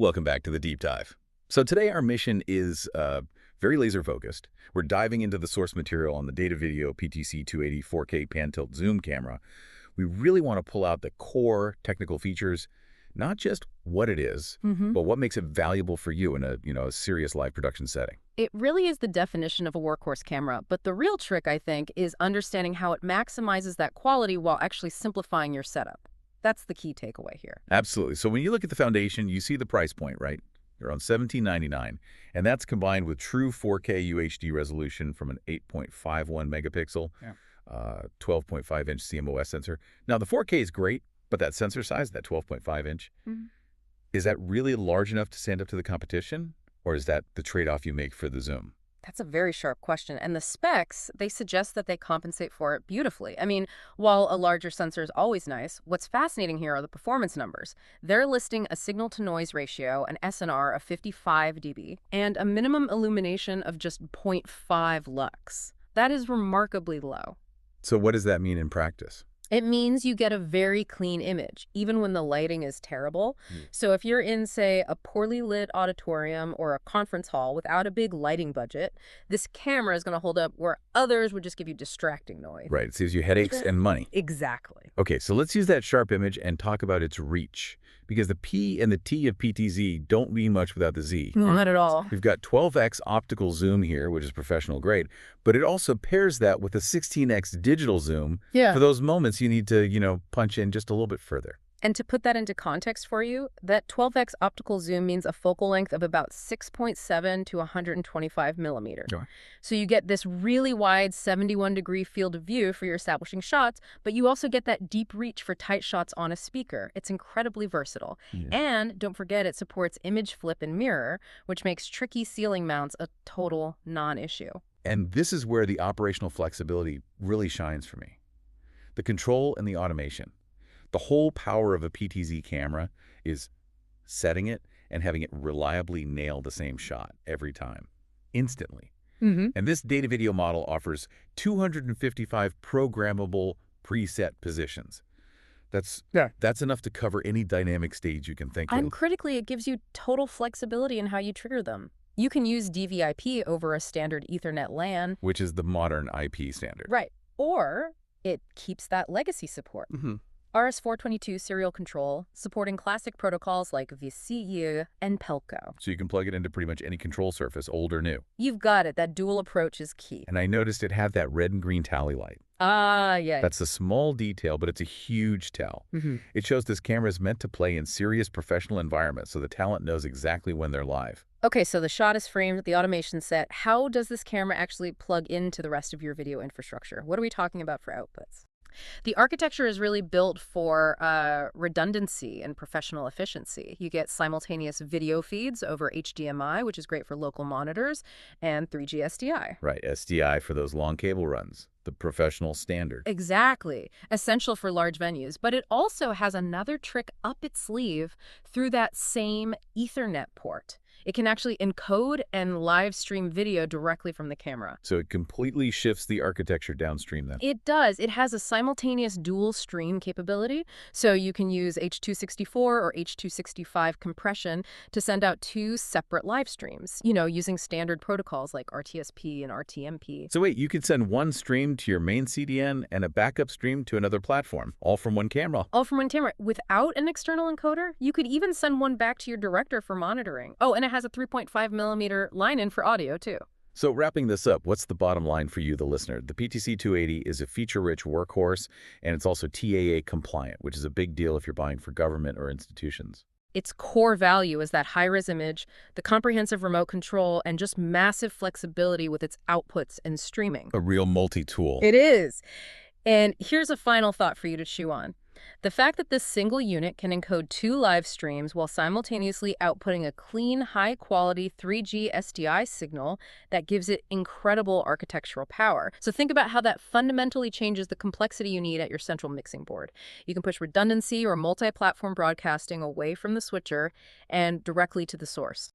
Welcome back to the deep dive. So today our mission is very laser focused. We're diving into the source material on the Datavideo PTC-280 4K pan-tilt zoom camera. We really want to pull out the core technical features, not just what it is, but what makes it valuable for you in a serious live production setting. It really is the definition of a workhorse camera, but the real trick, I think, is understanding how it maximizes that quality while actually simplifying your setup. That's the key takeaway here. Absolutely. So when you look at the foundation, you see the price point, right? You're on $17.99, and that's combined with true 4K UHD resolution from an 8.51 megapixel, 12.5-inch CMOS sensor. Now, the 4K is great, but that sensor size, that 12.5-inch, is that really large enough to stand up to the competition, or is that the trade-off you make for the zoom? That's a very sharp question. And the specs, they suggest that they compensate for it beautifully. I mean, while a larger sensor is always nice, what's fascinating here are the performance numbers. They're listing a signal-to-noise ratio, an SNR of 55 dB, and a minimum illumination of just 0.5 lux. That is remarkably low. So what does that mean in practice? It means you get a very clean image, even when the lighting is terrible. So if you're in, say, a poorly lit auditorium or a conference hall without a big lighting budget, this camera is going to hold up where others would just give you distracting noise. Right. It saves you headaches and money. Exactly. Okay, so let's use that sharp image and talk about its reach, because the P and the T of PTZ don't mean much without the Z. Not at all. We've got 12x optical zoom here, which is professional grade, but it also pairs that with a 16x digital zoom for those moments you need to, punch in just a little bit further. And to put that into context for you, that 12x optical zoom means a focal length of about 6.7 to 125 millimeters. Sure. So you get this really wide 71-degree field of view for your establishing shots, but you also get that deep reach for tight shots on a speaker. It's incredibly versatile. And don't forget, it supports image flip and mirror, which makes tricky ceiling mounts a total non-issue. And this is where the operational flexibility really shines for me. The control and the automation. The whole power of a PTZ camera is setting it and having it reliably nail the same shot every time, instantly. And this Datavideo model offers 255 programmable preset positions. That's enough to cover any dynamic stage you can think of. And critically, it gives you total flexibility in how you trigger them. You can use DVI-P over a standard Ethernet LAN. Which is the modern IP standard. Right. Or it keeps that legacy support. RS-422 serial control, supporting classic protocols like VCU and Pelco. So you can plug it into pretty much any control surface, old or new. You've got it. That dual approach is key. And I noticed it had that red and green tally light. Yeah. That's a small detail, but it's a huge tell. It shows this camera is meant to play in serious professional environments, so the talent knows exactly when they're live. Okay, so the shot is framed, the automation set. How does this camera actually plug into the rest of your video infrastructure? What are we talking about for outputs? The architecture is really built for redundancy and professional efficiency. You get simultaneous video feeds over HDMI, which is great for local monitors, and 3G-SDI. Right, SDI for those long cable runs, the professional standard. Exactly. Essential for large venues. But it also has another trick up its sleeve through that same Ethernet port. It can actually encode and live stream video directly from the camera. So it completely shifts the architecture downstream then? It does. It has a simultaneous dual stream capability. So you can use H.264 or H.265 compression to send out two separate live streams, using standard protocols like RTSP and RTMP. So wait, you could send one stream to your main CDN and a backup stream to another platform, all from one camera? All from one camera. Without an external encoder, you could even send one back to your director for monitoring. Oh, and it has a 3.5 millimeter line-in for audio, too. So wrapping this up, what's the bottom line for you, the listener? The PTC-280 is a feature-rich workhorse, and it's also TAA compliant, which is a big deal if you're buying for government or institutions. Its core value is that high-res image, the comprehensive remote control, and just massive flexibility with its outputs and streaming. A real multi-tool. It is. And here's a final thought for you to chew on. The fact that this single unit can encode two live streams while simultaneously outputting a clean, high-quality 3G SDI signal that gives it incredible architectural power. So think about how that fundamentally changes the complexity you need at your central mixing board. You can push redundancy or multi-platform broadcasting away from the switcher and directly to the source.